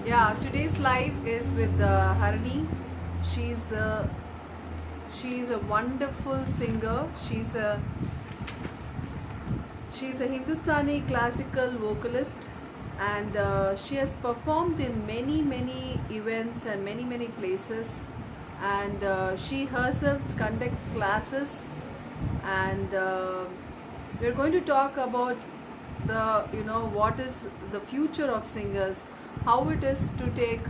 Yeah, today's live is with Harini. She's uh, she's a wonderful singer. She's a Hindustani classical vocalist, and she has performed in many events and many places. And she herself conducts classes, and we're going to talk about what is the future of singers, how it is to take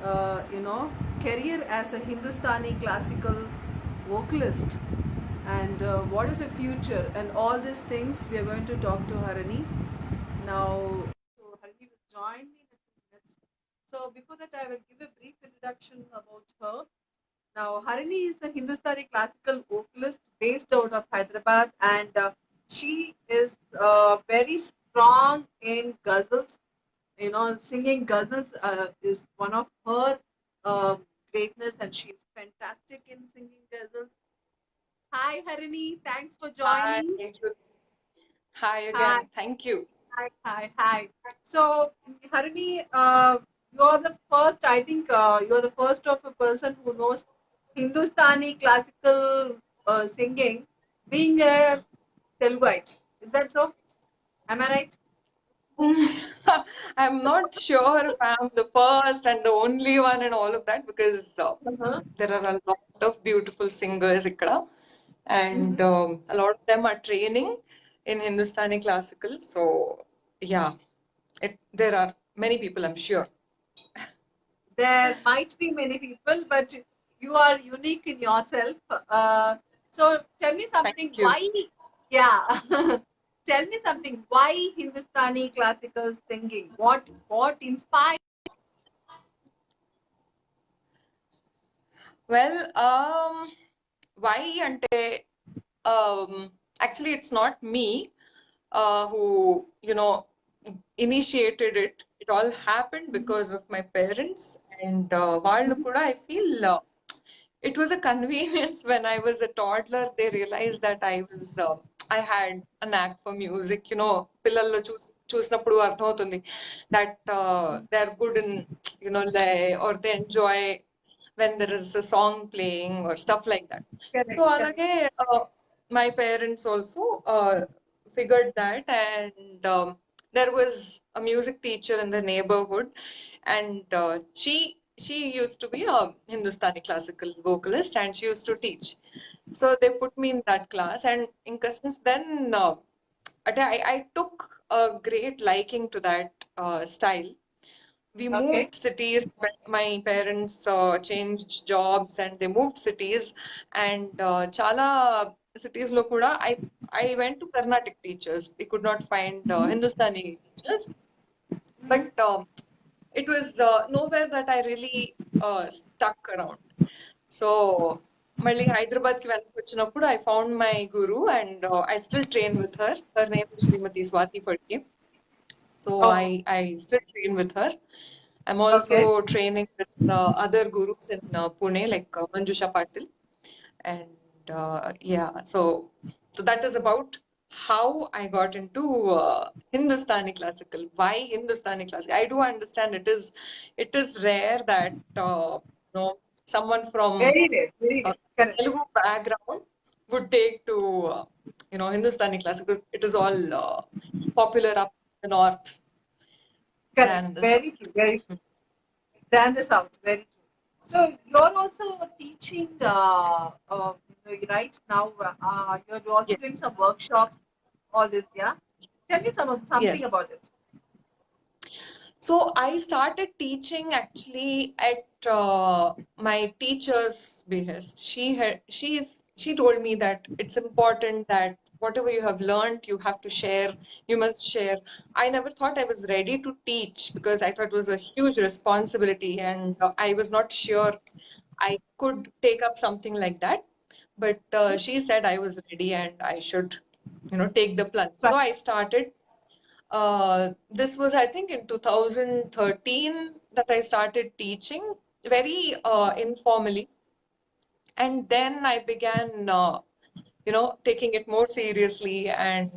uh, you know career as a Hindustani classical vocalist, and what is the future, and all these things we are going to talk to Harini now. So Harini will join me in a few minutes. So before that, I will give a brief introduction about her. Now, Harini is a Hindustani classical vocalist based out of Hyderabad, and she is very strong in ghazals. Singing ghazals is one of her greatness, and she's fantastic in singing ghazals. Hi, Harini. Thanks for Hi, joining. hi Hi, again. Thank you. hi. So, Harini, you're the first, I think, you're the first of a person who knows Hindustani classical singing, being a Teluguite. Is that so? Am I right? I'm not sure if I'm the first and the only one and all of that because Uh-huh. there are a lot of beautiful singers ikkada, Mhm. and a lot of them are training in Hindustani classical. So yeah, there are many people, I'm sure. There might be many people, but you are unique in yourself. So tell me Thank something. you. Why? Yeah. Tell me something. Why Hindustani classical singing? What inspired? Well, why ante actually it's not me who initiated it. It all happened because of my parents and వాళ్ళు కూడా I feel it was a convenience when I was a toddler. They realized that I had a knack for music. పిల్లల్లో చూసినప్పుడు అర్థమవుతుంది that they're good in lay or they enjoy when there is a song playing or stuff like that. So Correct, correct. alage my parents also figured that, and there was a music teacher in the neighborhood, and she used to be a Hindustani classical vocalist, and she used to teach. So they put me in that class, and since then I took a great liking to that style. We Okay. moved cities when my parents changed jobs and they moved cities, and chala cities lo kuda I went to Carnatic teachers. We could not find Hindustani teachers, but it was nowhere that I really stuck around. So మళ్ళీ హైదరాబాద్ కి వెనక్కి వచ్చినప్పుడు I found my guru, and I still train with her. Her name is Srimati Swati Phadke. So Oh, I still train with her. I'm okay. also training with other gurus in Pune, like Manjusha Patil. And yeah, so that is about how I got into Hindustani classical. Why Hindustani classical? I do understand it is rare that someone from Very rare, very a rare. Correct, Telugu background would take to Hindustani classical. It is all popular up in the north correct. than the south. Very true, very true. Than the south, very true. So you're also teaching, right now. You're also doing some Yes. workshops. All this, yeah. Tell me Yes. something about it. So I started teaching actually at my teacher's behest. She told me that it's important that whatever you have learned, you have to share. You must share. I never thought I was ready to teach because I thought it was a huge responsibility, and I was not sure I could take up something like that. But she said I was ready and I should, take the plunge. So Right. I started. This was, I think, in 2013 that I started teaching very informally. And then I began, taking it more seriously and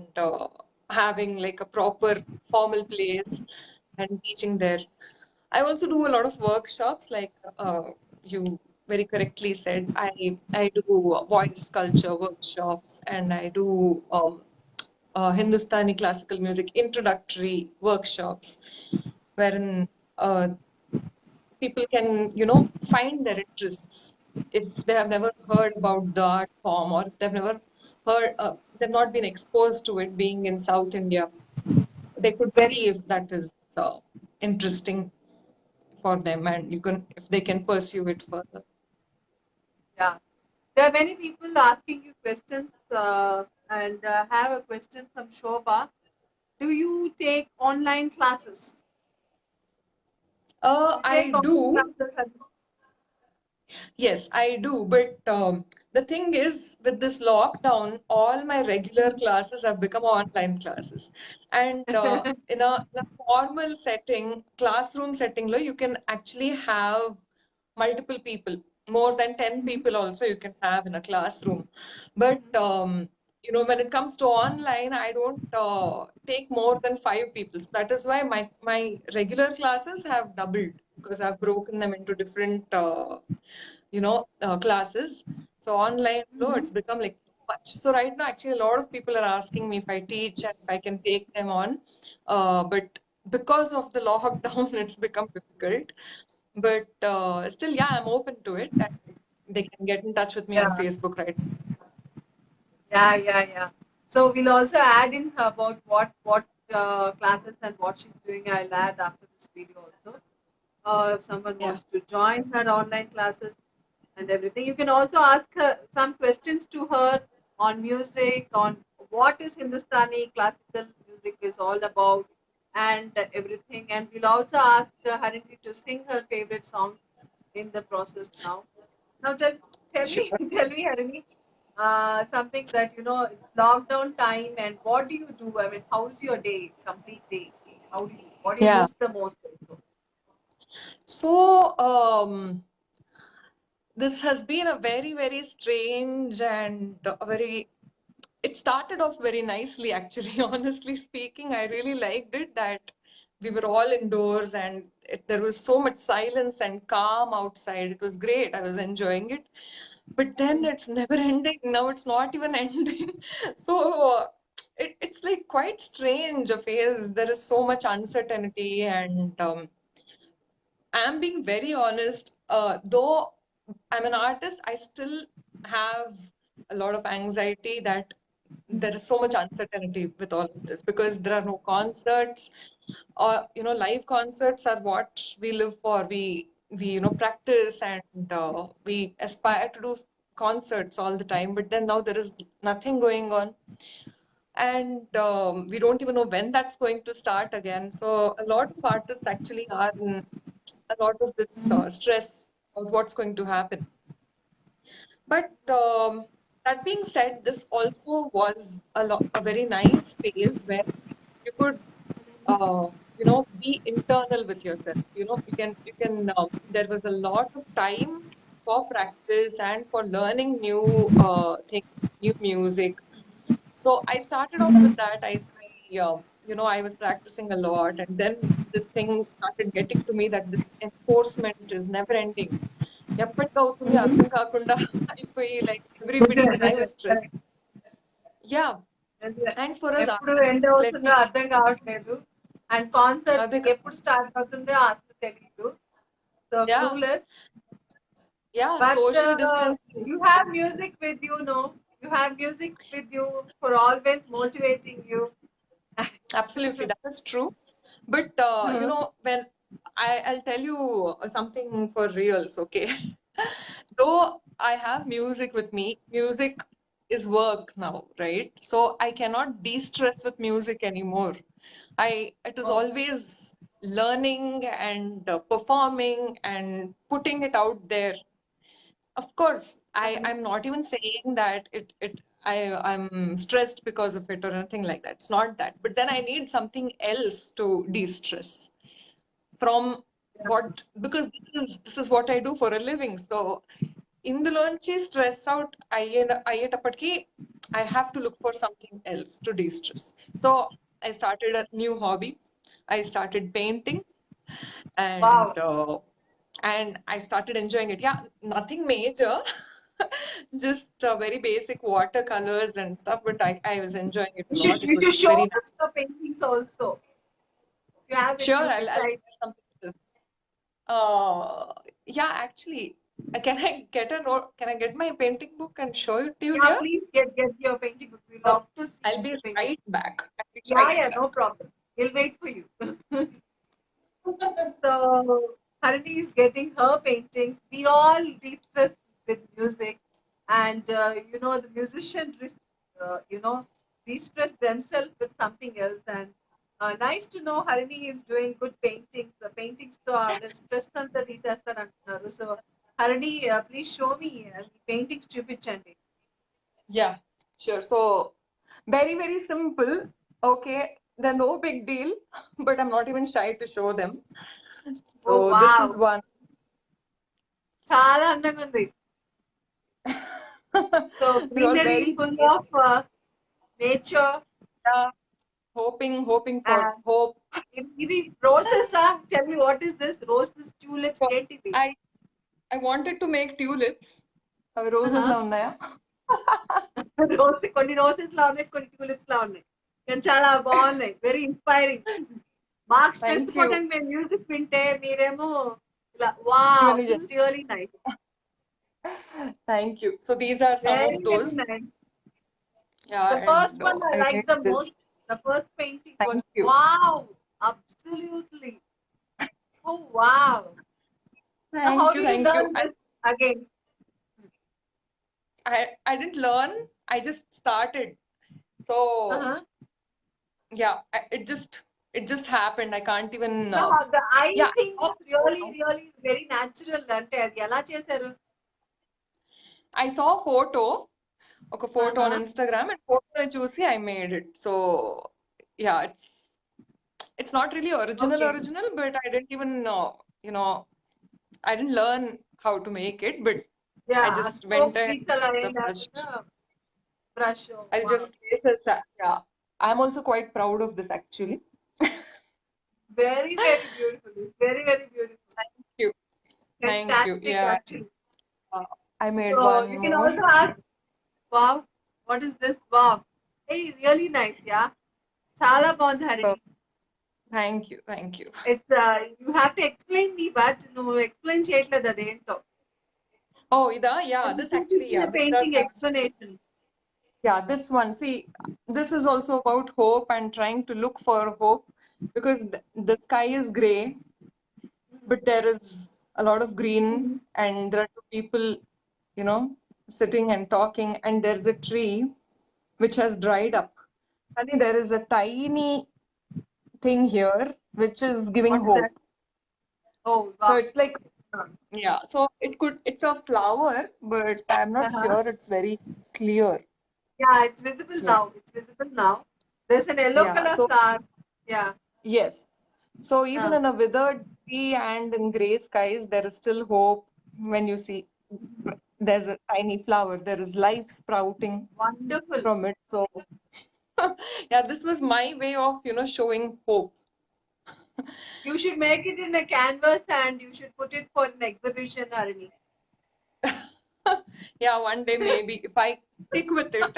having like a proper formal place and teaching there. I also do a lot of workshops, like you very correctly said. I do voice culture workshops, and I do Hindustani classical music introductory workshops, wherein people can, find their interests if they have never heard about the art form, or if they've never heard, they've not been exposed to it being in South India. They could Very see if that is interesting for them, and you can, if they can pursue it further. yeah. There are many people asking you questions, and have a question from Shobha. Do you take online classes? Do you I take online do. classes? Yes, I do. But the thing is, with this lockdown, all my regular classes have become online classes. And in a formal setting, classroom setting, you can actually have multiple people, more than 10 people also you can have in a classroom. But when it comes to online, I don't take more than 5 people. So that is why my regular classes have doubled, because I've broken them into different classes. So online, Mhm. it's become like too much. So right now, actually, a lot of people are asking me if I teach and if I can take them on. But because of the lockdown, it's become difficult. But still, yeah, I'm open to it. And they can get in touch with me on Yeah. Facebook right Yeah, yeah, yeah. So we'll also add in about what classes and what she's doing. I'll add after this video also. If someone now. Yeah, wants to join her online classes and everything, you can also ask her some questions to her on music, on what is Hindustani classical music is all about, and everything. And we'll also ask Harini to sing her favorite songs in the process now. Now tell me, sure. tell me, Harini, something that it's lockdown time, and what do you do? I mean, how's your day, complete day? What do you Yeah. miss the most also? So, this has been a very, very strange and a very it started off very nicely, actually. Honestly speaking, I really liked it that we were all indoors, and there was so much silence and calm outside. It was great. I was enjoying it. But then it's never ending. Now it's not even ending. So it's like quite strange a phase. There is so much uncertainty, and I'm being very honest. Though I'm an artist, I still have a lot of anxiety that there is so much uncertainty with all of this, because there are no concerts, or live concerts are what we live for. We practice, and we aspire to do concerts all the time, but then now there is nothing going on, and we don't even know when that's going to start again. So a lot of artists actually are in a lot of this stress of what's going to happen. But that being said, this also was a very nice phase where you could, be internal with yourself. There was a lot of time for practice and for learning new things, new music. So I started off with that. I was practicing a lot, and then this thing started getting to me that this enforcement is never ending. ఎప్పటికి అవుతుంది అర్థం కాకుండా అయిపోయి like everybody, and I was stressed. Yeah, and for us ఎప్పుడు end artists, let అవుతుందో me అర్థం కావట్లేదు, and concert అదే కదా. ఎప్పుడు స్టార్ట్ అవుతుందో అసలు తెలియదు. So Yeah, clueless. yeah, But social distancing. you have music with you, no? You have music with you for always motivating you. Absolutely, that is true. But when I'll tell you something for reals, okay? Though I have music with me, music is work now, right? So I cannot de-stress with music anymore. It is Oh. always learning and performing and putting it out there. Of course, I'm not even saying that I'm stressed because of it or anything like that. It's not that. But then I need something else to de-stress from because this is what I do for a living. So ఇందులోంచి stress out అయ్యేటప్పటికి I have to look for something else to de-stress. So I started a new hobby. I started painting, and Wow. and I started enjoying it. Yeah, nothing major, just very basic watercolors and stuff, but I was enjoying it a lot. It You should was show very us nice. the paintings also. If you have it, Sure, you I'll decide. share some pictures. Uh, yeah, actually, can I get my painting book and show it to you Yeah, here? please get your painting book. We So love to see I'll be the painting. right back. I'll be Yeah, right yeah, no back. problem. We'll wait for you. So Harini is getting her paintings. We all de-stress with music, and the musician, de-stress themselves with something else. And nice to know Harini is doing good paintings. The paintings to stress అంతా తీసేస్తారు అంటున్నారు. So Harini, please show me the paintings చూపించండి. Yeah, sure. So very, very simple. Okay, they're no big deal, but I'm not even shy to show them. Oh So this wow, is one. చాలా అందంగా ఉంది. So It was greenery, very full basic. of nature. Yeah, hoping for And hope. ఇది roses. Tell me, what is this? Roses, tulips, So ఏంటివి? I I wanted to make tulips. Roses లా ఉన్నాయా? కొన్ని roses లా ఉన్నాయి, కొన్ని tulips లా ఉన్నాయి. కానీ చాలా బాగున్నాయి. Very inspiring. మాకు స్ట్రెస్ Thank you. పోవడానికి మేము మ్యూజిక్ వింటే మీరేమో ఇలా వావ్, ఇవన్నీ this really nice. Thank you. So these are some very of very those. Nice. Yeah, The first and one I I like made the this. most. The first painting was Thank you. wow, absolutely. Oh wow. Now how Thank you. did you Thank you. learn this again? I didn't learn. I just started. So Uh-huh. yeah, it just happened. I can't even. No, the eye Yeah, thing I saw is a really, photo. really very natural. అంటే అది ఎలా చేశారు? I saw a photo, ఒక photo on Uh-huh. Instagram, and photo చూసి I made it. So yeah, it's not really Okay. original, but I didn't even I didn't learn how to make it, but I Yeah, just went strokes and గీతలు with the అయ్యేం brush. లేకుండా brush. Oh, I wow. just yeah. I'm also quite proud of this actually. Very, very beautiful. Very, very beautiful. Thank you. Thank you. Fantastic, Yeah, actually. I made So one you can more. also ask, wow, what is this? Wow. Hey, really nice, yeah. చాలా బాగుంది So, Harini. thank you. It's you have to explain me, but నువ్వు explain చేయట్లేదు అదేంటో. Oh, yeah, నువ్వు this actually, చూపించిన this does painting have a story. Explanation. Yeah, this one. See, this is also about hope and trying to look for hope because the sky is gray, but there is a lot of green, and there are two people, you know, sitting and talking, and there's a tree which has dried up. I think there is a tiny thing here which is giving What is hope. that? Oh, So wow. it's like, yeah, so it's a flower, but I'm not Uh-huh. sure it's very clear. Yeah, it's visible Yeah, now. It's visible now. There's an yellow yeah. color So, star. Yeah. yes. So even Uh, in a withered tree and in gray skies, there is still hope when you see there's a tiny flower. There is life sprouting wonderful. from it. So yeah, this was my way of, showing hope. You should make it in a canvas and you should put it for an exhibition, Harini. Yeah, one day maybe if I stick with it.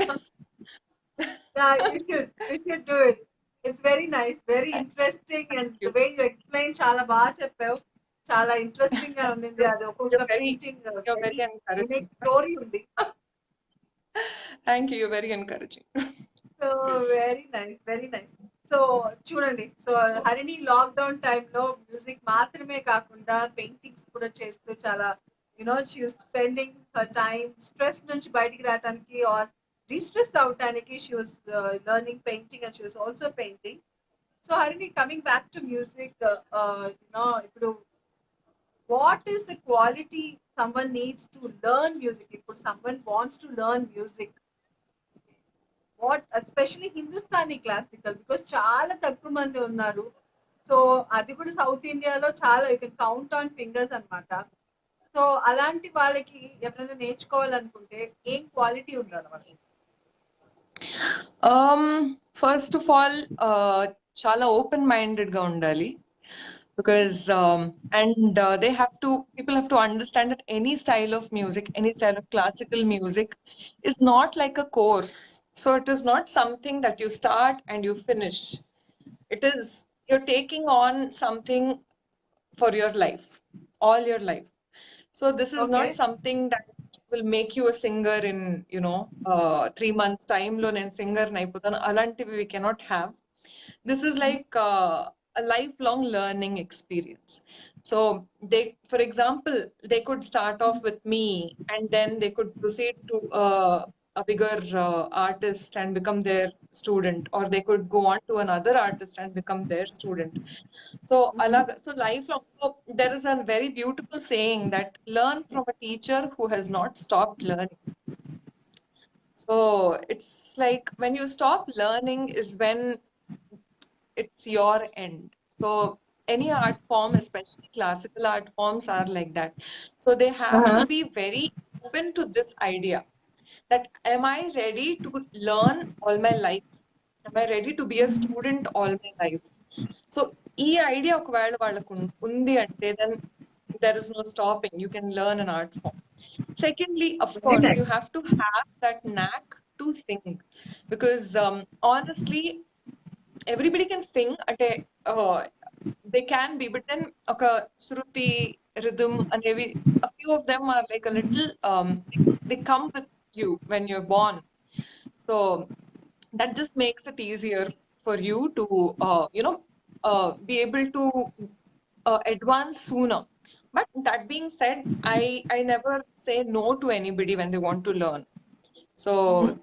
Yeah, you should. You should do it. It's very nice, very interesting, Thank and the you. way you explain చాలా బాగా చెప్పావు. చాలా interesting గా ఉంది. అది ఒక్కొక్క You're very, painting you're very very encouraging. Unique story ఉంది. Thank you. You're very encouraging. So very nice, very nice. So చూడండి, సో హరిణి లాక్డౌన్ టైంలో మ్యూజిక్ మాత్రమే కాకుండా పెయింటింగ్స్ కూడా చేస్తూ చాలా she spending her time stress నుంచి బయటికి రావడానికి ఆర్ డిస్ట్రెస్ అవటానికి she was learning painting and she was also painting. So Harini, coming back to music, ఇప్పుడు what is the quality someone needs to learn music? If someone wants to learn music, what especially Hindustani classical, because చాలా తక్కువ మంది ఉన్నారు. So అది కూడా south ఇండియాలో చాలా, you can count on fingers అన్నమాట. సో అలాంటి వాళ్ళకి ఎవరైనా నేర్చుకోవాలనుకుంటే ఏం క్వాలిటీ ఉండాలి వాళ్ళకి? ఫస్ట్ ఆఫ్ ఆల్ చాలా ఓపెన్ మైండెడ్ గా ఉండాలి. because people have to understand that any style of music, any style of classical music is not like a course. So it is not something that you start and you finish. It is you're taking on something for your life, all your life. So this is not Okay. something that will make you a singer in, 3 months time lo nen singer naipotanu. Alantivi we cannot have. This is like a lifelong learning experience. So for example, they could start off with me and then they could proceed to a bigger artist and become their student, or they could go on to another artist and become their student. So, so lifelong. So there is a very beautiful saying that learn from a teacher who has not stopped learning. So it's like when you stop learning is when it's your end. So any art form, especially classical art forms, are like that. So they have to Uh-huh. be very open to this idea that am I ready to learn all my life? Am I ready to be a student all my life? So ఈ idea ఒకవేళ వాళ్ళకు ఉంది అంటే then there is no stopping. You can learn an art form. Secondly, of Very course, nice. you have to have that knack to sing because honestly, everybody can sing అంటే they can be, but then ఒక శృతి rhythm అనేవి a few of them are like a little they come with you when you're born. So that just makes it easier for you to be able to advance sooner. But that being said, I never say no to anybody when they want to learn. So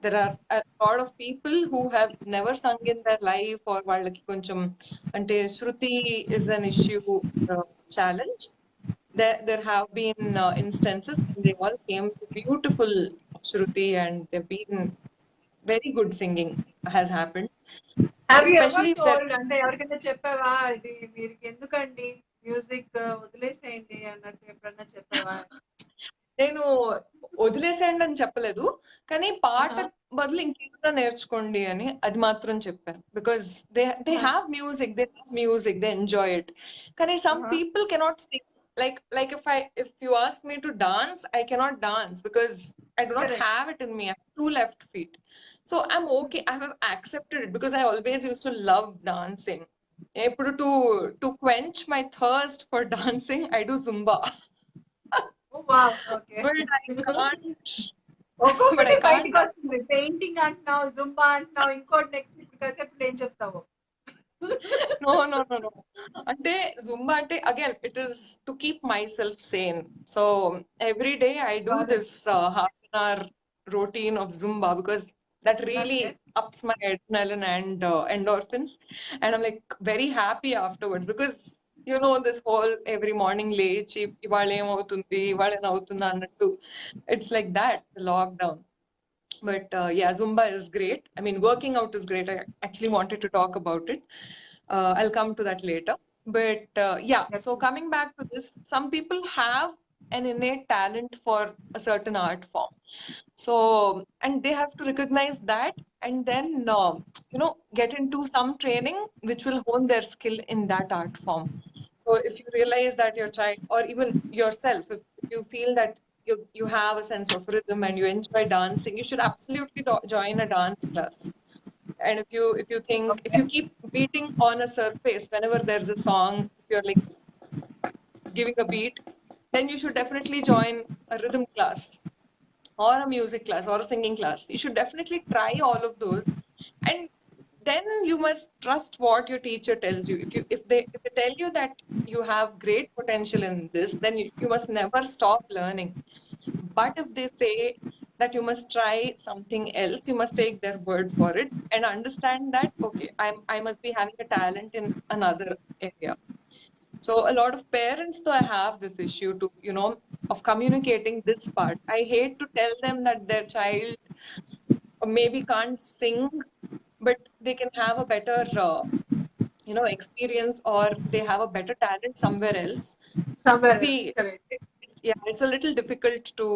there are a lot of people who have never sung in their life, or వాళ్ళకి కొంచెం అంటే శృతి is an issue, challenge. There have been instances when they all came to beautiful shruti and they've been very good singing has happened, Have you ever especially if they're told అంటే ఎవరికైనా చెప్పావా ఇది మీరు ఎందుకండి music వదిలేసేయండి అన్నట్టు ఎప్పుడన్నా చెప్పావా? నేను వదిలేసేయండి అని చెప్పలేదు, కానీ పాట Uh-huh. బదులు ఇంకేమైనా నేర్చుకోండి అని అది మాత్రం చెప్పాను. Because they Uh-huh. Have music they enjoy it. కానీ some Uh-huh. People cannot sing. Like if you ask me to dance, I cannot dance because I do not Correct. have it in me. I have two left feet. So I'm okay. I have accepted it because I always used to love dancing. ఇప్పుడు to quench my thirst for dancing, I do Zumba. Oh, wow. Okay. But I can't. But ఒక్కొక్కటి I can't బయటకు వస్తుంది. Painting అంటున్నావు, Zumba అంటున్నావు, ఇంకోటి next ఇప్పుడు కాసేపు ఏం చెప్తావు? No. Ante Zumba ante again it is to keep myself sane. So every day I do Got it. this half an hour routine of Zumba because that really Okay. ups my adrenaline and endorphins, and I'm like very happy afterwards because this whole every morning లేచి ఇవాళ ఏమవుతుంది ఇవాళ ఏమవుతుందా అన్నట్టు, it's like that the lockdown. But yeah, Zumba is great. I mean, working out is great. I actually wanted to talk about it. I'll come to that later. But yeah, so Definitely. coming back to this, some people have an innate talent for a certain art form. So, and they have to recognize that and then, get into some training which will hone their skill in that art form. So if you realize that your child, or even yourself, if you feel that you have a sense of rhythm and you enjoy dancing, you should absolutely join a dance class. And if you Okay. keep beating on a surface whenever there's a song, if you're like giving a beat, then you should definitely join a rhythm class or a music class or a singing class. You should definitely try all of those. And then you must trust what your teacher tells you. If they tell you that you have great potential in this, then you must never stop learning. But if they say that you must try something else, you must take their word for it and understand that okay, I must be having a talent in another area. So a lot of parents though have this issue to, of communicating this part. I hate to tell them that their child maybe can't sing, but they can have a better, experience, or they have a better talent somewhere else. Somewhere else. Maybe Correct. yeah, it's a little difficult to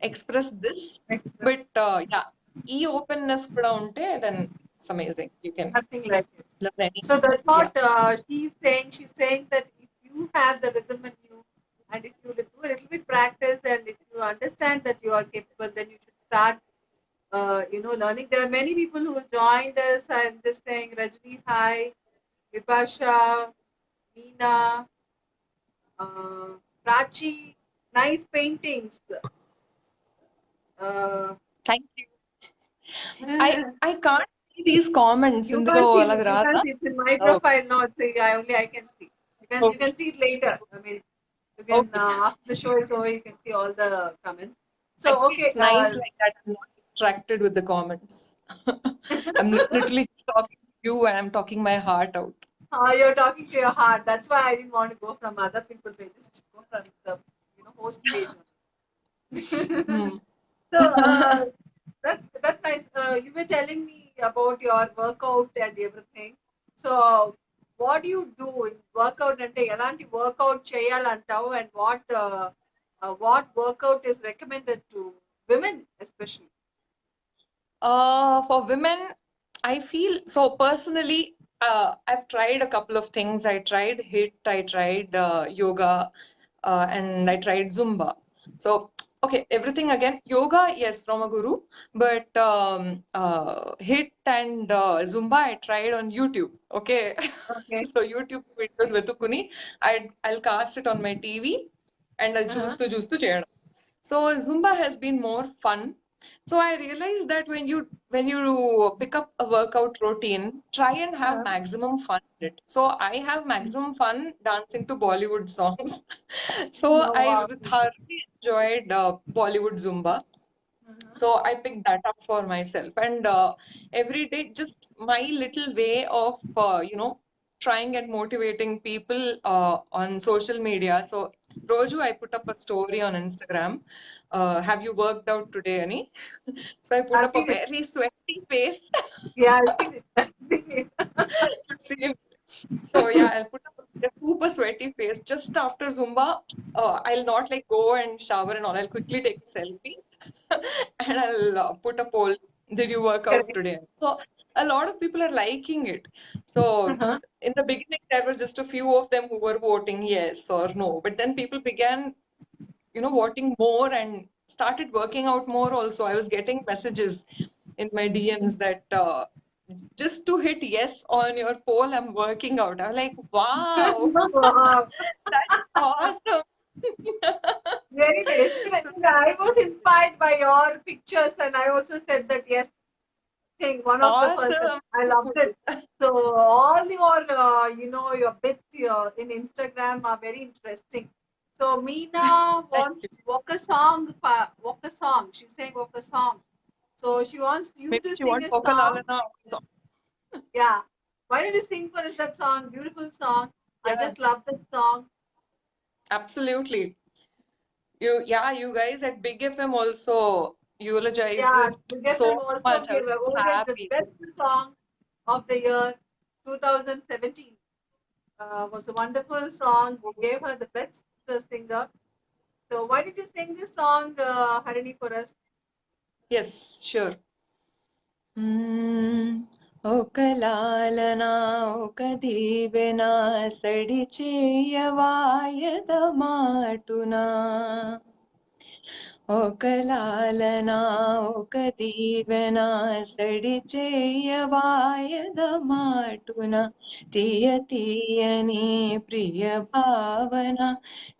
express this, Express. but yeah, openness kuda unte, then it's amazing. You can Nothing like it. learn any. So that's Yeah. what she's saying. She's saying that if you you have the rhythm in you, and if you do a little bit practice, and if you understand that you are capable, then you should start, learning. There are many people who joined us. I'm just saying, Rajni, hi, Vipasha, Meena, uh, Prachi, nice paintings. Uh, Thank you. I can't see these comments you ఇందులో can't see అలాగ this. You రాదా? can't see it's in my Oh, profile. No, it's I can see. You okay. can see it later. I mean, you can Okay. after the show is over, you can see all the comments. So Actually, okay, it's nice like that. I'm not distracted with the comments. I'm literally talking to you and I'm talking my heart out. you're talking to your heart. That's why I didn't want to go from other people's pages. Go from the host page. Hmm. So that's nice. You were telling me about your workout and everything. So what do you do in workout అంటే ఎలాంటి workout చేయాలంటావు, and what workout is recommended to women especially? For women, I feel so personally, I've tried a couple of things. I tried HIIT, I tried yoga, and I tried Zumba. So, okay, everything again. Yoga, yes, from a guru, but HIIT and Zumba I tried on YouTube. Okay, Okay. so YouTube videos vetukuni, I'll cast it on my TV and I'll Uh-huh. choose to చేయడం. So Zumba has been more fun. So I realized that when you pick up a workout routine, try and have Uh-huh. maximum fun in it. So I have maximum fun dancing to Bollywood songs. So No, I wow. thoroughly enjoyed Bollywood Zumba. Uh-huh. So I picked that up for myself, and every day, just my little way of trying and motivating people on social media. So Roju, I put up a story on Instagram. Have you worked out today, Ani? So I put I've up a seen it. very sweaty face. Yeah, I've seen it. I've seen it. You've seen it. So yeah, I'll put up a super sweaty face just after Zumba. I'll not like go and shower and all. I'll quickly take a selfie and I'll put a poll. Did you work out Correct. today? So a lot of people are liking it. So Uh-huh. in the beginning, there were just a few of them who were voting yes or no. But then people began, voting more and started working out more also. I was getting messages in my DMs that just to hit yes on your poll, I'm working out. I'm like, wow, Wow. that's awesome. Very nice. Even So I was inspired by your pictures, and I also said that yes, thing. One of the person awesome. I loved it. So all your your bits in Instagram are very interesting. So Meena Thank wants you. walk a song. Walk a song. She's saying walk a song. So she wants you Maybe to she sing wants a song. Pokalalana also. Yeah. Why don't you sing for us that song? Beautiful song. I Yeah, just love that song. absolutely. You guys at Big FM also eulogized Yeah, it the so FM also much. I was gave so awarded the happy. best song of the year 2017. Was a wonderful song. We gave her the best singer. So why did you sing this song, Harini, for us? Yes, sure. Hmm. ఒక లాలన ఒక దీవెన సడి చేయవాయద మాటునా ఒక లాలన ఒక దీవెన సడి చేయవాయద మాటున తీయ తీయని ప్రియ భావన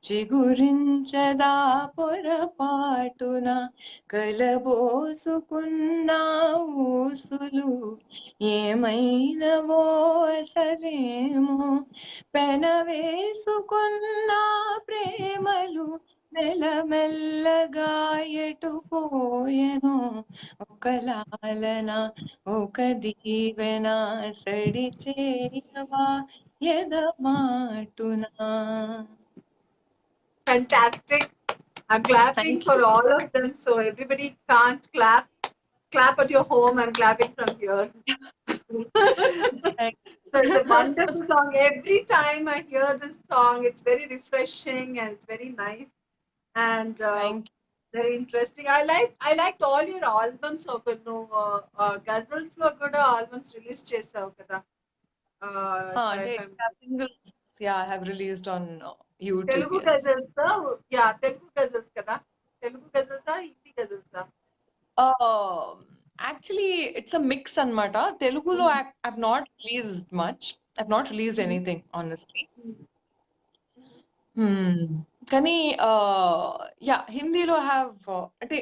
చిగురించదా పొరపాటున కలబోసుకున్న ఊసులు ఏమైనవో అసలేమో పెనవేసుకున్న ప్రేమలు మెల్లమెల్లగా ఎటు పోయెనో ఒక లాలన ఒక దీవెన సడి చేయవా ఎదమాటునా. Fantastic. I'm clapping Thank you. for all of them. So everybody can't clap. Clap at your home. I'm clapping from here. Thank So it's a wonderful song. Every time I hear this song, it's very refreshing and it's very nice and thank you. very interesting. I liked all your albums of gazals lo kuda albums release chesavu kada. Huh, If they I'm have singles. yeah, I have released on YouTube, Telugu yes. gazals, yeah, Telugu gazals kada. Telugu gazals, Hindi gazals. Actually, it's a mix anmata. Telugulo I've not released much. I've not released anything, honestly. కానీ yeah హిందీలో have అంటే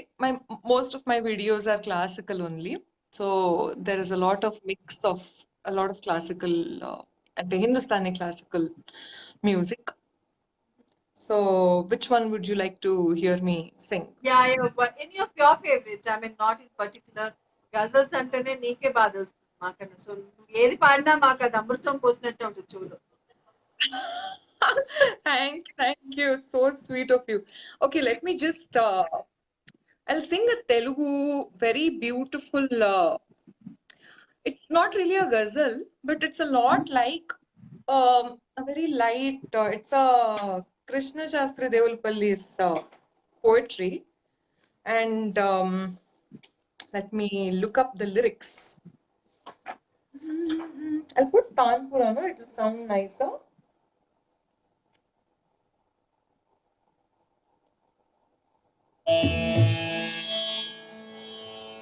most of my videos are classical only so there is a lot of mix of a lot of classical అంటే Hindustani classical music so which one would you like to hear me sing Yeah, yeah, but any of your favorites, I mean, not in particular. Gazals అంటేనే నీకే బాధ వస్తుంది మాకన్నా. So నువ్వు ఏది పాడినా మాకు అది అమృతం పోసినట్టే ఉంటుంది చెవులో. thank you so sweet of you okay let me just I'll sing a Telugu very beautiful it's not really a ghazal, but it's a lot like a very light. It's a Krishna Shastri Devulpalli's poetry, and let me look up the lyrics. I'll put Tanpura, no? It'll sound nicer.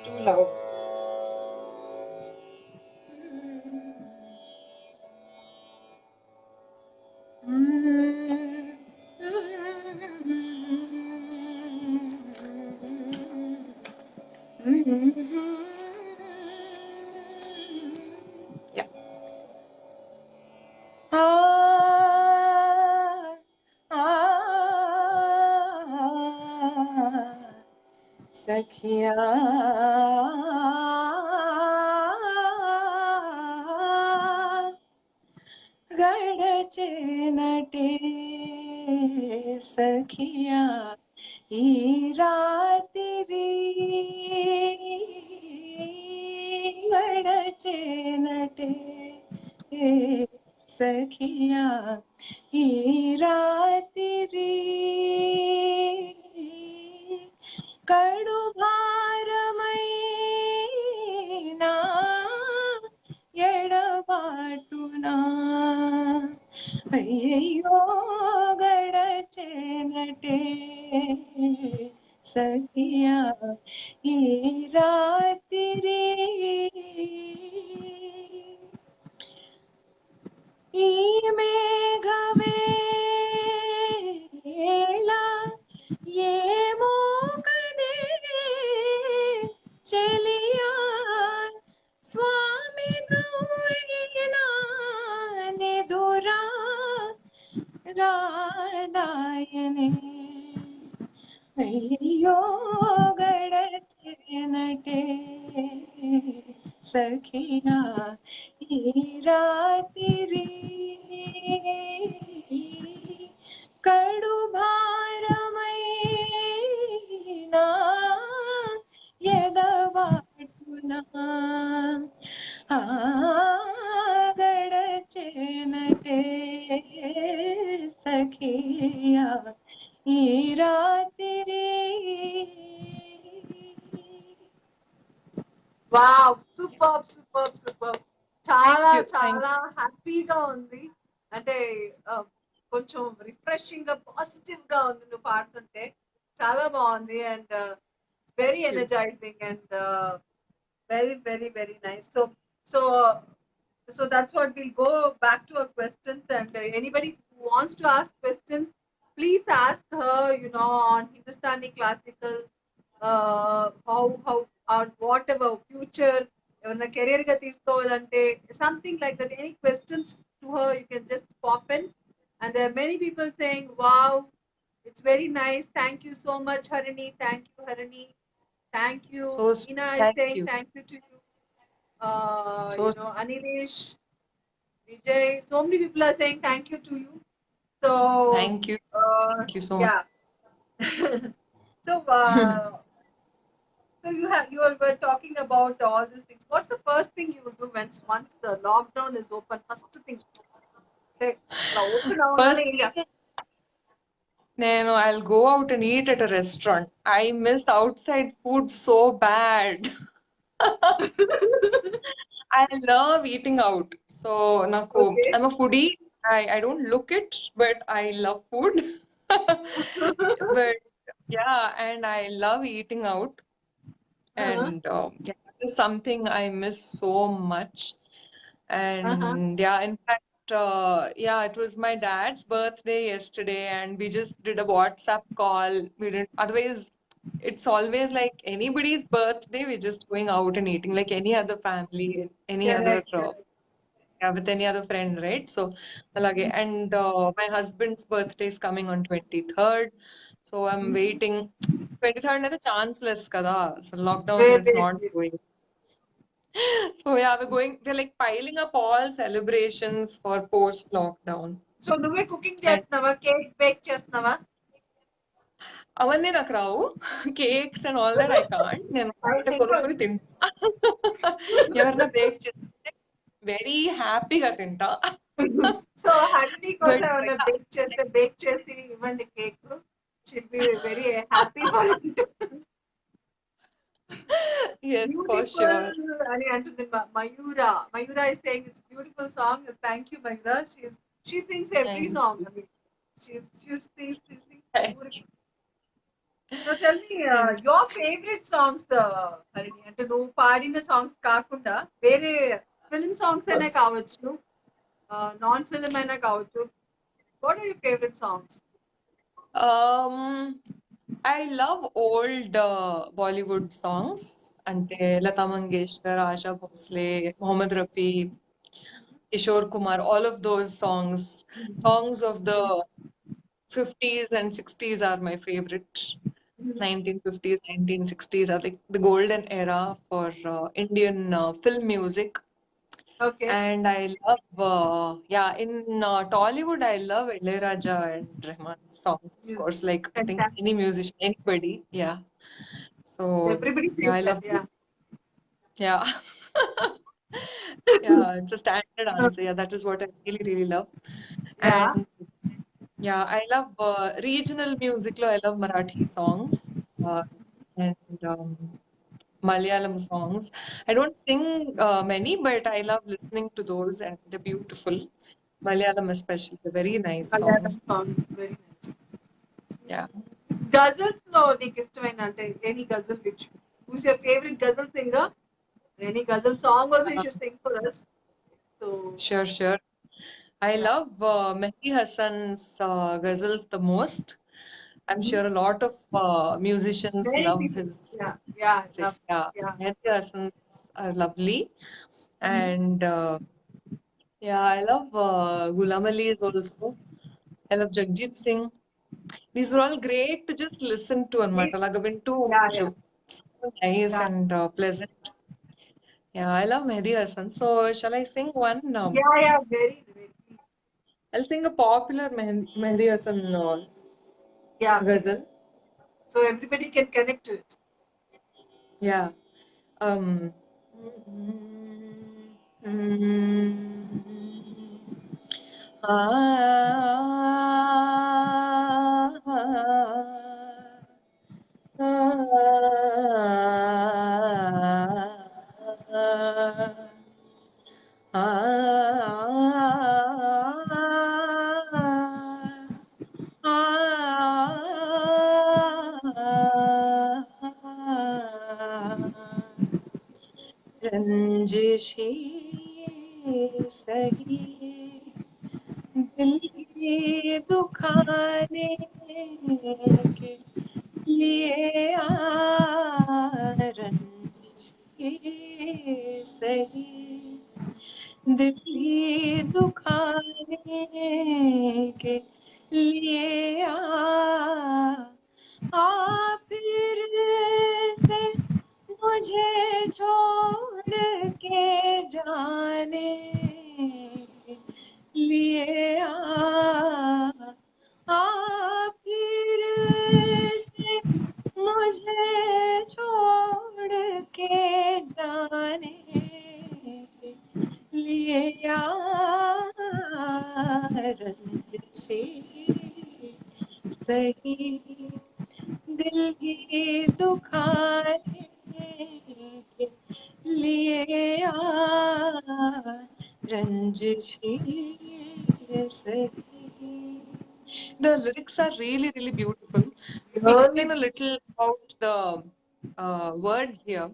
Too loud. Yeah. सखिया गडचे नटे सखिया ఈ రాత్రి గడచేనటే సఖియా ఈ రాత్రి కడు భారమైనా ఎడబాటునా అయ్యయ్యో గడచేనటే సఖియా ఈ రాత్రి ఈ మేఘవేళ ఏమో కదే చెలియా స్వామి నువ్వేనా నిదురా రాదాయనే అయ్యో గడచేనటే సఖియా ఈ రాత్రి కడు భారమైనా ఎదవాటునా గడచేనటే సఖియా ఈ రాత్రి వావ్ సూపర్ సూపర్ సూపర్ చాలా you, thank చాలా హ్యాపీగా ఉంది అంటే కొంచెం రిఫ్రెషింగ్ గా పాజిటివ్ గా ఉంది నువ్వు పాడుతుంటే చాలా బాగుంది and very you. Energising and very very very nice so so that's what we'll go back to our questions and anybody who wants to ask questions please ask her you know on Hindustani classical how or whatever future ఏమన్నా career గా తీసుకోవాలంటే something like that any questions to her you can just pop in and there are many people saying wow it's very nice thank you so much Harini thank you Harini thank you So Ina is thank saying you. thank you to you So you know Anilesh Vijay so many people are saying thank you to you so thank you. Thank you so much. yeah so so you were talking about all these things. What's the first thing you will do once the lockdown is open? First thing, okay, now open First area. thing, I'll go out and eat at a restaurant. I miss outside food so bad. I love eating out. So, Okay. I'm a foodie. I don't look it, but I love food. But yeah, and I love eating out. Uh-huh. And yeah, that is something I miss so much. Uh-huh. And yeah, in fact, yeah, it was my dad's birthday yesterday, and we just did a WhatsApp call. We didn't, otherwise, it's always like anybody's birthday, we're just going out and eating like any other family, any other, Correct, correct. yeah, with any other friend, right? So, alage. And my husband's birthday is coming on 23rd. So I'm waiting. 23rd is a chanceless kada. So lockdown, Wait, it's wait, not wait. going. So yeah, we're like piling up all celebrations for post-lockdown. So నువ్వే cooking And చేస్తున్నావా, cake bake చేస్తున్నావా? అవన్నీ నాకు రావు. Cakes and all that I can't. నేను బయట అయితే కొనుక్కొని తింటా. ఎవరన్నా బేక్ చేస్తే వెరీ హ్యాపీగా తింటా. సో హనీ కోసం But ఏమైనా బేక్ చేసి ఇవ్వండి cake. షిల్ be very happy for it. yes, for beautiful sure. అని అంటుంది మయూర. మయూర is saying it's beautiful song. Thank you, Mayura. She sings every Thank song. you. I mean, she sings Thank you. beautiful. So tell me Thank you. your favorite songs, Harini. అంటే నువ్వు పాడిన songs కాకుండా వేరే film songs అయినా Yes. కావచ్చు, non film అయినా కావచ్చు. What are your favourite songs? Um, I love old Bollywood songs. Ante Lata Mangeshkar, Asha Bhosle, Mohammed Rafi, Kishore Kumar, all of those songs. Songs of the 50s and 60s are my favorite. 1950s, 1960s are like the golden era for Indian film music. Okay. And I love, yeah, in Tollywood, I love Ilayaraja and Rahman's songs, of course. Like, I think any Fantastic. musician, anybody, yeah. So, Everybody yeah, says I that, love, yeah. yeah. Yeah, it's a standard answer. Yeah, that is what I really, really love. Yeah. And yeah, I love regional music. I love Marathi songs uh, and Malayalam songs. I don't sing many, but I love listening to those, and they're beautiful. Malayalam especially, they're very nice Malayalam songs. song, very nice. Yeah. Ghazals లో నీకు ఇష్టమైన అంటే any ghazal which who's your favorite ghazal singer? Any ghazal song also you Uh, should sing for us. So sure, sure. I yeah. love Mehdi Hassan's ghazals the most. I'm Mhm. sure a lot of musicians Many love people. his Yeah, yeah, music. love. Yeah, Yeah. Mehdi Hassan's are lovely. Mhm. And yeah, I love Ghulam Ali's also. I love Jagjit Singh. These are all great to just listen to on He- Matalaga Yeah, yeah, so nice yeah. and pleasant. Yeah, I love Mehdi Hassan. So shall I sing one? Yeah, yeah, very, very. I'll sing a popular Mehdi Hassan Yeah, please. ghazal. So everybody can connect to it. Yeah. Um. रंजिशी सही दिल ये दुखाने के लिए रंजिश ये सही दिल ही दुखाने के लिए फिर से मुझे छोड़ के जाने के लिए फिर से मुझे छोड़ के जाने के लिए रंजिशे सही दिल ही दुखाने के लिए रंजिशे sahi. The lyrics are really, really beautiful. Let me Really? explain a little about the words here.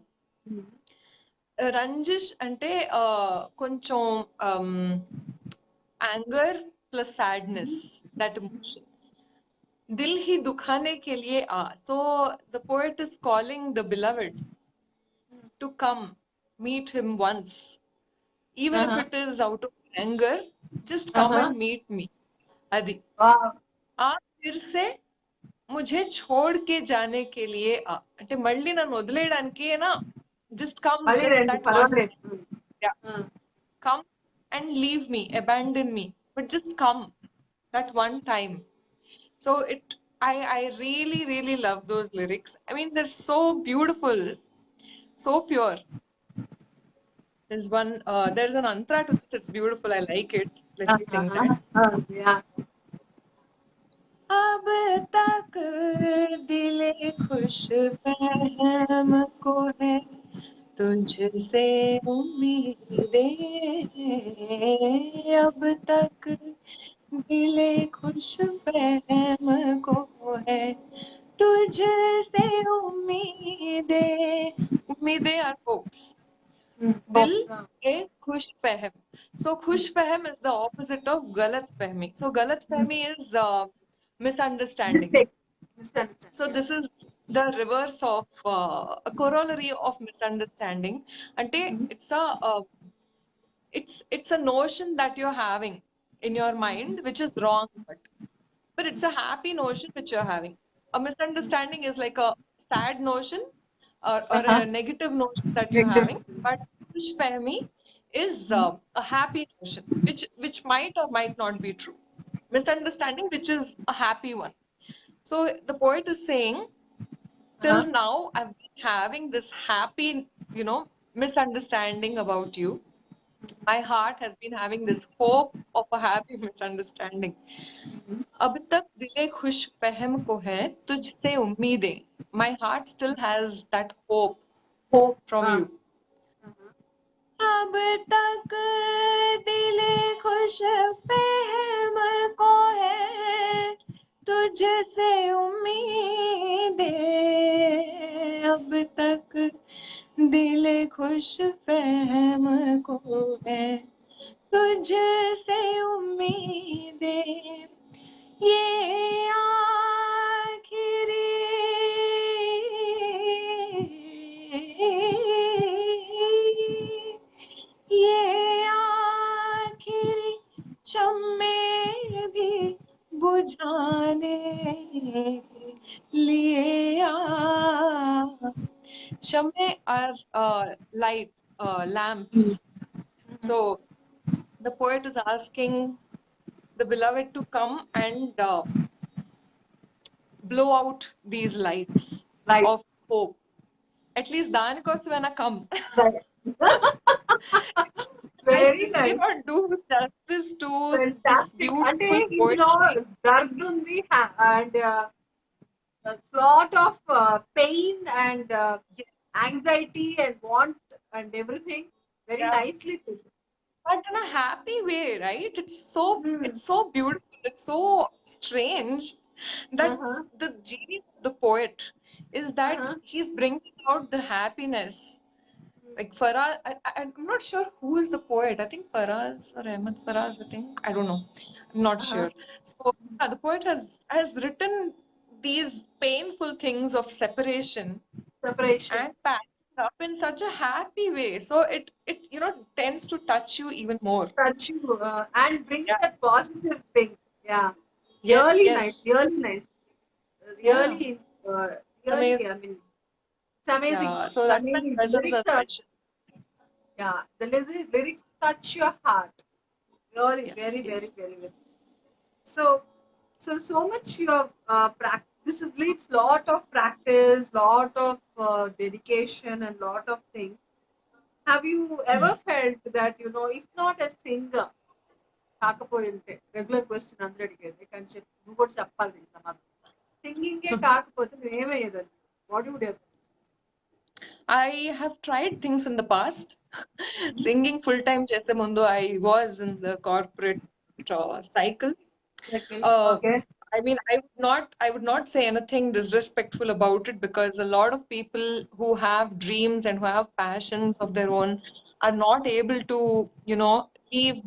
Ranjish ante koncham anger plus sadness, that emotion. Dil hi dukhane ke liye aa. So the poet is calling the beloved to come meet him once. Even if Uh-huh. it is out of anger, just come Uh-huh. and meet me. Adi. Wow. आप फिर से मुझे छोड़ के जाने के लिए आ అంటే మళ్ళీ నన్ను వదిలేయడానికి నా just come, Mali just rendu that one parvaledu. time. Yeah, come and leave me, abandon me, but just come that one time. So I really, really love those lyrics. I mean, they're so beautiful, so pure. There's an antra to this. It's beautiful. I like it. Let me sing that. Yeah. अब तक दिले खुश फहम को है तुझसे उम्मीदें, अब तक दिले खुश फहम को है तुझसे उम्मीदें. उम्मीदें are hopes. Dil ke khush fahm. So khush fahm is the opposite of galat fahmi. So galat fahmi is misunderstanding. Mistake. Misunderstand. So this is the reverse of a corollary of misunderstanding. Ante it's a notion that you're having in your mind which is wrong, but it's a happy notion which you're having. A misunderstanding is like a sad notion or Uh-huh. a negative notion that you're having, Exactly. but Khush Fehmi is a happy notion, which might or might not be true. Misunderstanding, which is a happy one. So the poet is saying, till now I've been having this happy, misunderstanding about you. My heart has been having this hope of a happy misunderstanding. अब तक दिले खुश फहम को है तुझसे उम्मीदें. My heart still has that hope Hope. from you. अब तक दिले खुश फहम को है तुझसे उम्मीदें. अब तक दिले खुश फहम को है तुझसे उम्मीदें. ये आखिरी ये आखिरी शम्मे भी बुझाने लिए आ. शम्मे are lights, lamps. So the poet is asking the beloved to come and blow out these lights Right. of hope. At least దానికోసమైనా come. Right. I Very just nice. cannot do justice to this Fantastic. Ante beautiful ఇందులో poetry. Dard ఉంది and a lot of pain and Yes, anxiety and want and everything very yeah. nicely put. But in a happy way, right? Hmm. It's so beautiful. It's so strange that Uh-huh. the genius of the poet is that Uh-huh. he's bringing out the happiness. Like Faraz, I'm not sure who is the poet. I think Faraz or Ahmed Faraz, I think. I don't know. I'm not Uh-huh. sure. So yeah, the poet has written these painful things of separation Separation. and packed it up in such a happy way. So it tends to touch you even more. Touch you and brings Yeah. that positive thing. Yeah. Yes, Really yes. nice. Really nice. Yeah. Really, It's really, amazing. I mean, it's amazing. Yeah. So It's that's when amazing. The gazals lyrics are are, special. yeah, the lyrics touch your heart. Really, Yes, very, very, yes. very, very. So, so much you have practice. This is needs lot of practice, lot of dedication, and lot of things. Have you ever felt that if not a singer, కాకపోయి ఉంటే regular question అందరూ అడిగేది కానీ చెప్పి నువ్వు కూడా చెప్పాలి దీనికి సమాధానం సింగింగే కాకపోతే నువ్వేమయ్యేదాన్ని what would you I have tried things in the past. Singing full time chese mundu, I was in the corporate. cycle. Okay. Uh, Okay. I mean, I would not say anything disrespectful about it, because a lot of people who have dreams and who have passions of their own are not able to, leave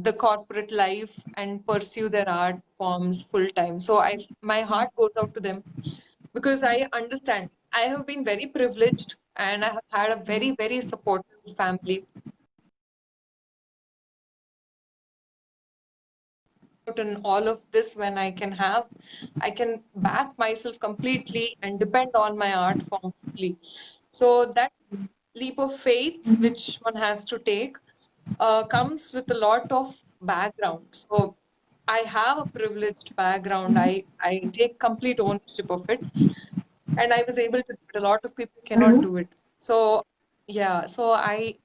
the corporate life and pursue their art forms full time. So my heart goes out to them, because I understand. I have been very privileged, and I have had a very, very supportive family. In all of this, when I can back myself completely and depend on my art form fully. So that leap of faith which one has to take comes with a lot of background. So I have a privileged background. I take complete ownership of it, and I was able to do it. A lot of people cannot do it. So yeah, so I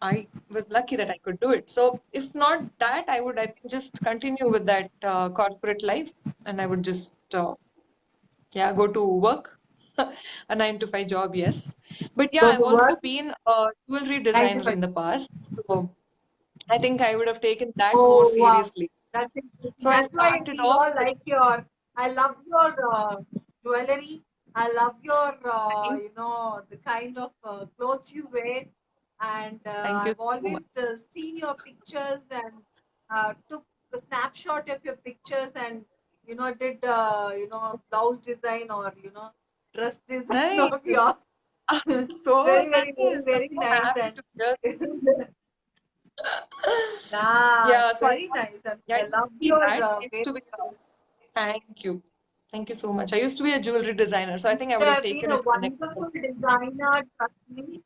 was lucky that I could do it. So if not that, I think just continue with that corporate life, and I would just go to work, a 9 to 5 job, yes. But yeah, Go I've to work. also been a jewelry Nine to designer five. in the past, so I think I would have taken that more Oh wow, seriously. that's interesting. So I That's why started we off all with like your. I love your jewelry. I love your, thank, the kind of clothes you wear, and thank you I've so always much. seen your pictures and took a snapshot of your pictures and did blouse design or dress design Nice. of yours. So Very, very, very, nice. I'm very so nice happy and. to hear. Yeah, Yeah, so very nice. I I used love to be your that. I used way. to be, thank you. Thank you so much. I used to be a jewelry designer, so I You think I would have have been taken a it to the next level. wonderful designer. Trust me.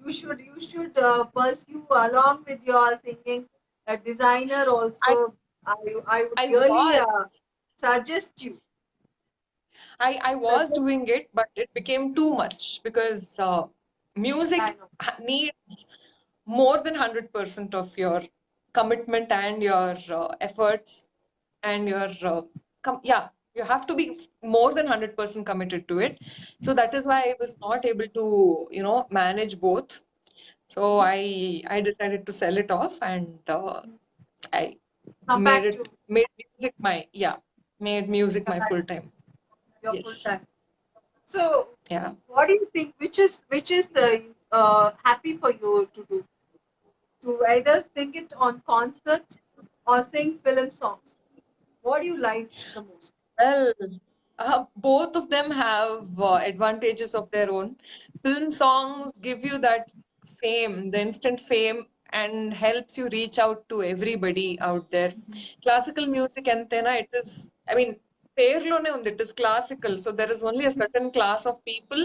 You should pursue along with your singing a designer I also. I I would I really was. suggest you. I was Suggest. doing it, but it became too much, because I music know. needs more than 100% of your commitment and your efforts and your yeah, you have to be more than 100% committed to it. So that is why I was not able to, manage both. So I decided to sell it off, and I Come back to made music my, yeah, made music come my back full to time. your full Yes. time. So, Yeah. what do you think? Which is happy for you to do? To either sing it on concert or sing film songs. What do you like the most? Well, both of them have advantages of their own. Film songs give you that fame, the instant fame, and helps you reach out to everybody out there. Classical music antenna, it is, I mean, పేరులోనే ఉంది, it is classical. So there is only a certain class of people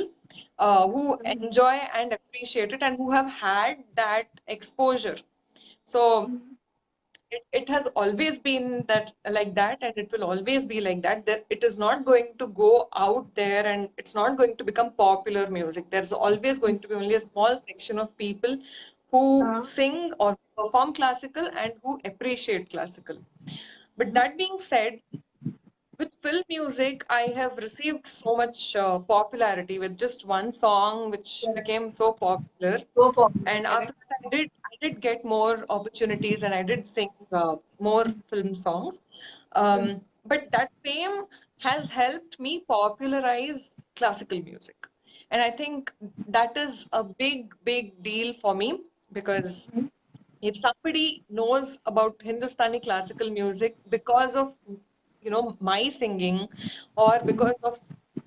who enjoy and appreciate it, and who have had that exposure. So it has always been that like that, and it will always be like that. That it is not going to go out there, and it's not going to become popular music. There's always going to be only a small section of people who Uh, sing or perform classical and who appreciate classical. But that being said, with film music, I have received so much popularity with just one song, which correct. became so popular. Go popular, And after correct. that, I did get more opportunities, and I did sing more film songs. But that fame has helped me popularize classical music. And I think that is a big, big deal for me, because if somebody knows about Hindustani classical music because of, my singing, or because of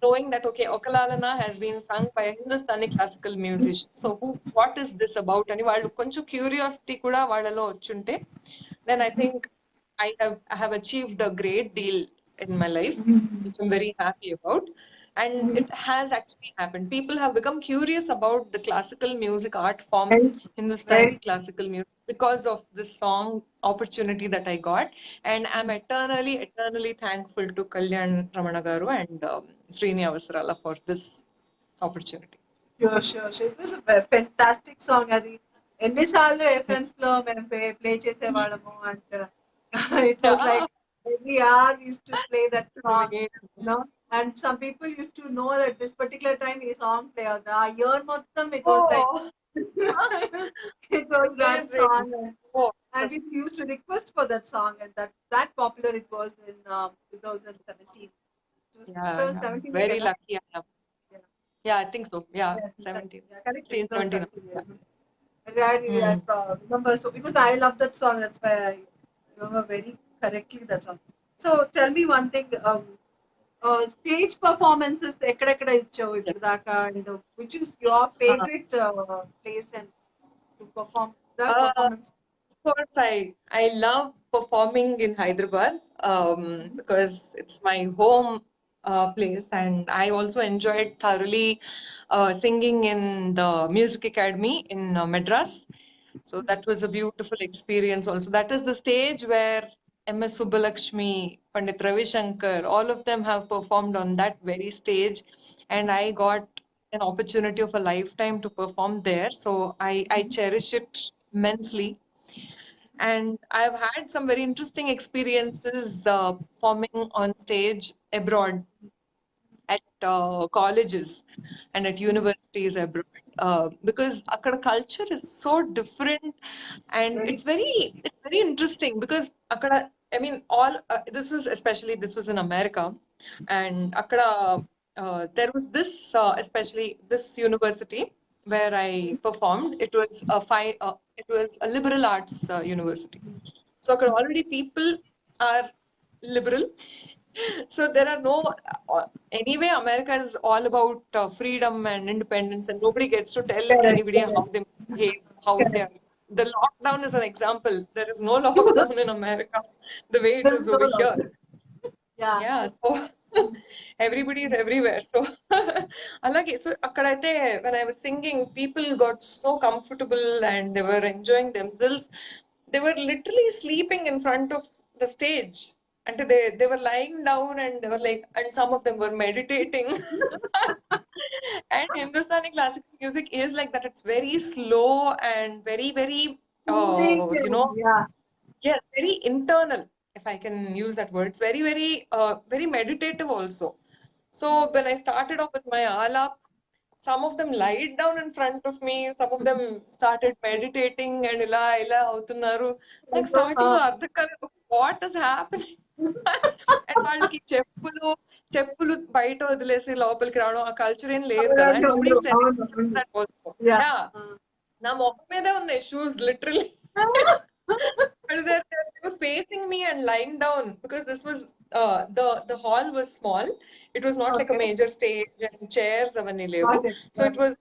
knowing that, okay, Okalalana has been sung by a Hindustani classical musician, so what is this about అని వాళ్ళు కొంచెం curiosity కూడా వాళ్ళలో వచ్చుంటే, then I think I have achieved a great deal in my life, which I'm very happy about. And it has actually happened. People have become curious about the classical music art form, Very, Hindustani very classical music, because of this song opportunity that I got. And I'm eternally, eternally thankful to Kalyan Ramana Garu and Srini Avasarala for this opportunity. sure, sure, sure. It was a fantastic song. అది ఎన్నిసార్లు Yes. FMs లో మేము play చేసేవాళ్ళము and it was Yeah. like every hour we used to play that song, Yes. and some people used to know that this particular time ఈ song play అవుతుంది ఆ year మొత్తం it was like Oh, it was that amazing. song. Oh. And we used to request for that song, and that popular it was in 2017. It was Yeah. 17 Very kada? lucky I am. Yeah, Yeah, I think so. Yeah, yeah, 17. yeah, correct. 16, 17. 2017. Yeah. I Mm. remember so because I love that song. That's why I remember very correctly that song. So tell me one thing. Stage performances ఎక్కడెక్కడ ఇచ్చావు Yeah. ఇప్పుడు దాకా and which is your Uh, favorite place and to perform the uh, performance? of course, I love performing in Hyderabad because it's my home place, and I also enjoyed thoroughly singing in the music academy in Madras. So that was a beautiful experience also. That is the stage where MS Subbulakshmi, Pandit Ravi Shankar, all of them have performed on that very stage. And I got an opportunity of a lifetime to perform there. So I cherish it immensely. And I've had some very interesting experiences performing on stage abroad at colleges and at universities abroad because our culture is so different and Very it's very interesting because akada, I mean all this was in America and akada there was this especially this university where I performed. It was a liberal arts university, so already people are liberal. So there are no, anyway, America is all about freedom and independence, and nobody gets to tell correct, anybody how correct, they behave, how they correct. are. The lockdown is an example. There is no lockdown in America the way it There's is no over here. longer. Yeah. Yeah, so everybody is everywhere. So, alage, so akkadaithe, when I was singing, people got so comfortable and they were enjoying themselves. They were literally sleeping in front of the stage. And they were lying down and they were like, and some of them were meditating. And Hindustani classical music is like that. It's very slow and very, Soothing you and know, yeah. yeah, very internal, if I can use that word. It's very meditative also. So when I started off with my alap, some of them lied down in front of me. Some of them started meditating and ila అవుతున్నారు. Like starting లో అర్థం కాలేదు, what is happening? And వాళ్ళకి చెప్పులు బయట వదిలేసి లోపలికి రావడం ఆ కల్చర్ ఏం లేదు కదా. And nobody is telling that also. Yeah. Yeah. నా మొహం మీదే ఉన్నాయి shoes literally. But they were facing me and lying down because this was the hall was small. It was not like a Okay. major stage and chairs avani levu. Got it. So Got it it. was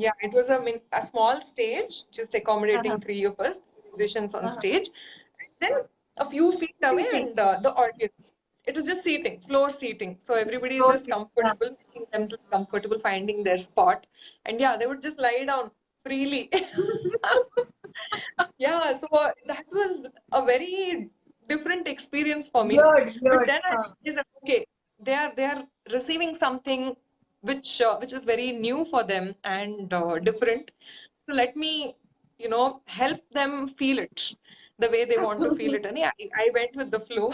yeah, it was a small stage just Uh-huh. accommodating three of us musicians on Uh-huh. stage. And then a few feet away Seating. and the audience. It was just seating, floor seating. So everybody is Floor just seat. Yeah. comfortable, making themselves comfortable, finding their spot. And yeah, they would just lie down freely. Yeah, so that was a very different experience for me. Weird, But weird. then I realized that okay, they are receiving something which is very new for them and different. So let me, help them feel it the way they want to feel it. And yeah, I went with the flow.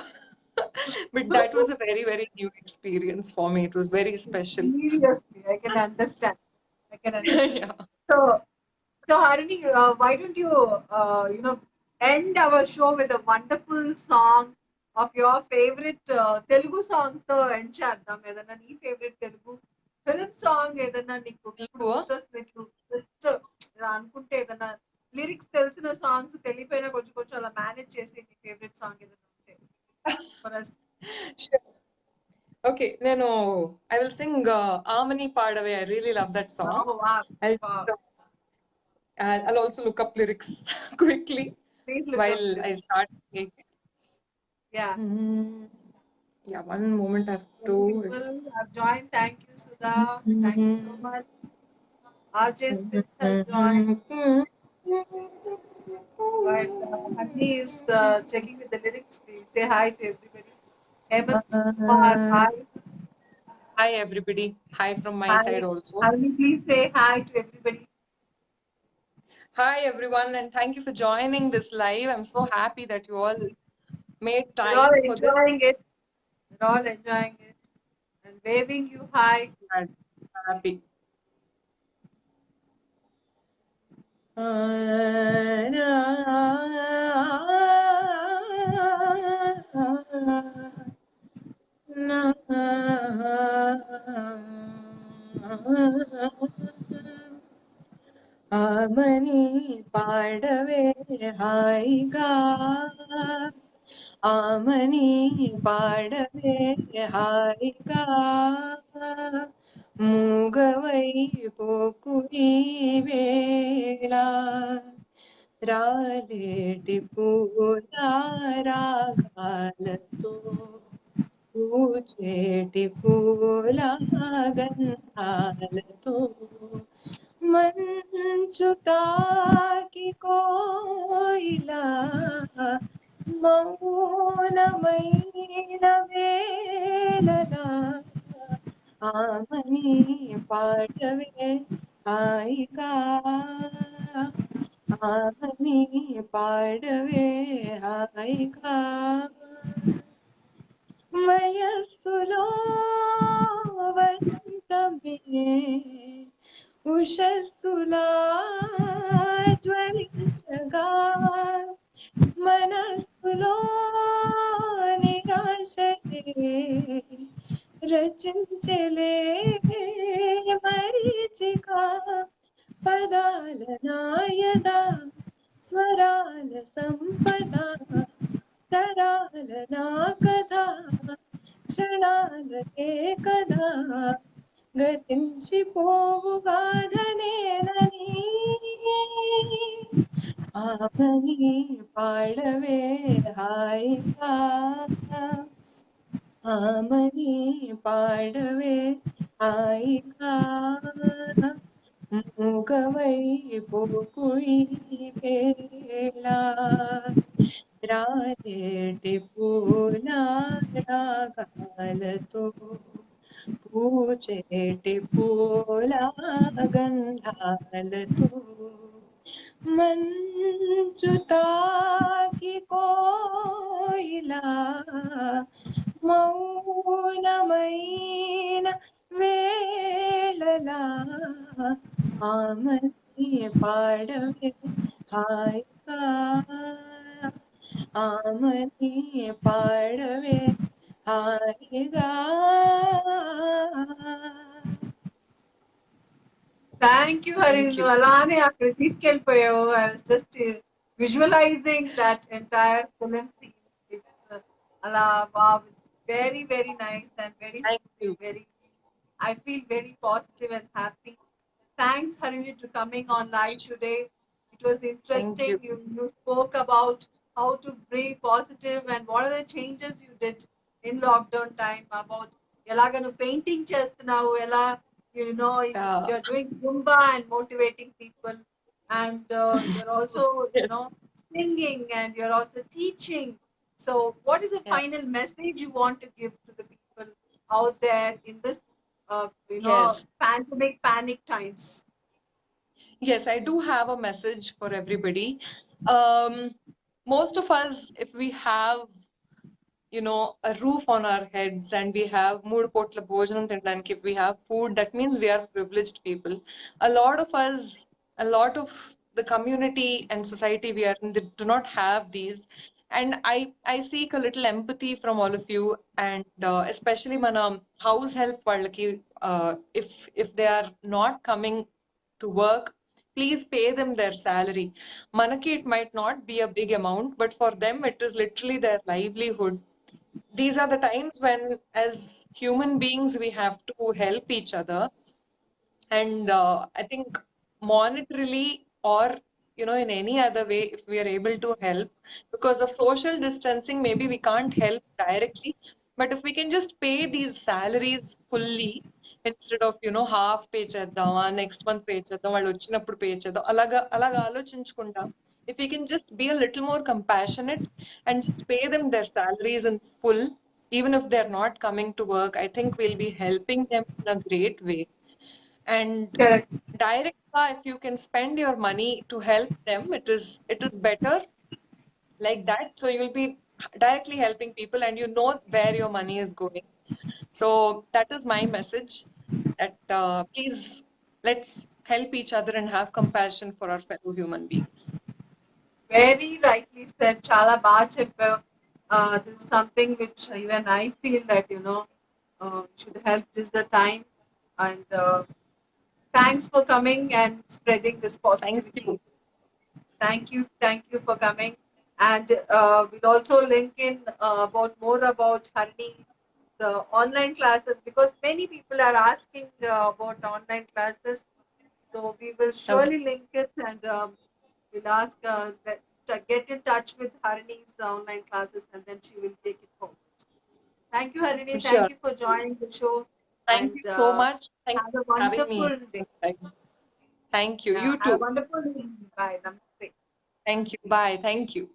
But that was a very new experience for me. It was very special. Seriously, I can understand. I can understand. Yeah. So, Harini, why don't you, end our show with a wonderful song of your favorite Telugu song తో end చేద్దాం ఏదన్నా నీ favourite Telugu film song ఏదన్నా నీకు ఇప్పుడు Equal. గుర్తొస్తుంది just అనుకుంటే ఏదన్నా లిరిక్స్ తెలిసిన సాంగ్స్ తెలియపోయినా కొంచెం కొంచెం అలా మేనేజ్ చేసి నీ ఫేవరెట్ సాంగ్ ఏదన్నా ఉంటే for us. Sure. Okay, I will sing Amani Padave. I really love that song. Oh, wow. I'll, Wow. I'll also look up lyrics quickly Please look up while this. I start singing. Yeah. Yeah, one moment I have Many to. people have joined. Thank you, Sudha. Thank you so much. RJ Smith has joined. While Hani is checking with the lyrics, please say hi to everybody. Hemant Kumar, hi. Hi, everybody. Hi from my Hi. side also. Hani, please say hi to everybody. Hi, everyone, and thank you for joining this live. I'm so happy that you all made We're all time for this. enjoying it. We're all enjoying it. And waving you hi. I'm happy. Amani పాడవే హాయిగా ఆమని పాడవే హాయిగా మూగవై పోకు ఈ వేళ రాలేటి పూల రాగాలతో పూచేటి పూల గంధాలతో మంచు తాకి కోయిలా మౌనమైన వేళలా ఆమని పాడవే హాయిగా ఆమని పాడవే హాయిగా వయస్సులో వసంతమే ఉషస్సులా జ్వలించగా మనస్సులో నిరాశలే రచించలే మరీచిక పదాల నాయద స్వరాల సంపద తరాల నా కథ క్షణాలకే కదా గతించిపోవుగాధనేనని ఆమని పాడవే హాయిగా ఆమని పాడవే హాయిగా మూగవై పోకుయి వేళ రాలేటి పూల రాగాలతో పూచేటి పూల గంధాలతో మంచు తాకి కోయిలా మౌనమైన వేళలా ఆమని పాడవే హాయిగా ఆమని పాడవే హాయిగా thank you Hari, thank you నువ్వు అలానే అక్కడ తీసుకెళ్ళిపోయావు. I was just visualizing that entire film scene. It's అలా wow, very very nice and very thank you soothing, very, I feel very positive and happy. Thanks, Harini, to coming on live today. It was thank interesting. You You spoke about how to be positive and what are the changes you did in lockdown time. About ఎలాగ నువ్వు painting చేస్తున్నావు, ఎలా you're doing Zumba and motivating people, and you're also singing and you're also teaching. So, what is the final message you want to give to the people out there in this, yes pandemic panic times? Yes, I do have a message for everybody. Most of us, if we have, a roof on our heads and we have mood potla bhojanam tindaniki, if we have food, that means we are privileged people. A lot of us, a lot of the community and society we are in, they do not have these. And I seek a little empathy from all of you, and especially mana house help వాళ్ళకి, if they are not coming to work, please pay them their salary. Manaki, it might not be a big amount, but for them, it is literally their livelihood. These are the times when, as human beings, we have to help each other. And I think monetarily or in any other way, if we are able to help, because of social distancing, maybe we can't help directly, but if we can just pay these salaries fully instead of half pay చేద్దామా next month pay చేద్దాం వాళ్ళు వచ్చినప్పుడు pay చేద్దాం అలాగా ఆలోచించకుండా if we can just be a little more compassionate and just pay them their salaries in full, even if they're not coming to work, I think we'll be helping them in a great way. And Correct. direct, if you can spend your money to help them, it is better like that. So you'll be directly helping people and you know where your money is going. So that is my message, that please let's help each other and have compassion for our fellow human beings. Very rightly said. Chala baga cheppavu. This is something which even I feel that, should help this the time. And thanks for coming and spreading this Thank positivity. you. Thank you for coming. And we'll also link in about more about Harini, the online classes, because many people are asking about online classes. So we will Okay. surely link it, and we'll ask to get in touch with Harini's online classes, and then she will take it forward. Thank you, Harini. Sure. Thank you for joining the show, Thank and you so much. Thank have you a for having me. wonderful day. Thank you. Yeah, You have a too. wonderful day. Bye. Namaste. Thank you. Bye. Thank you.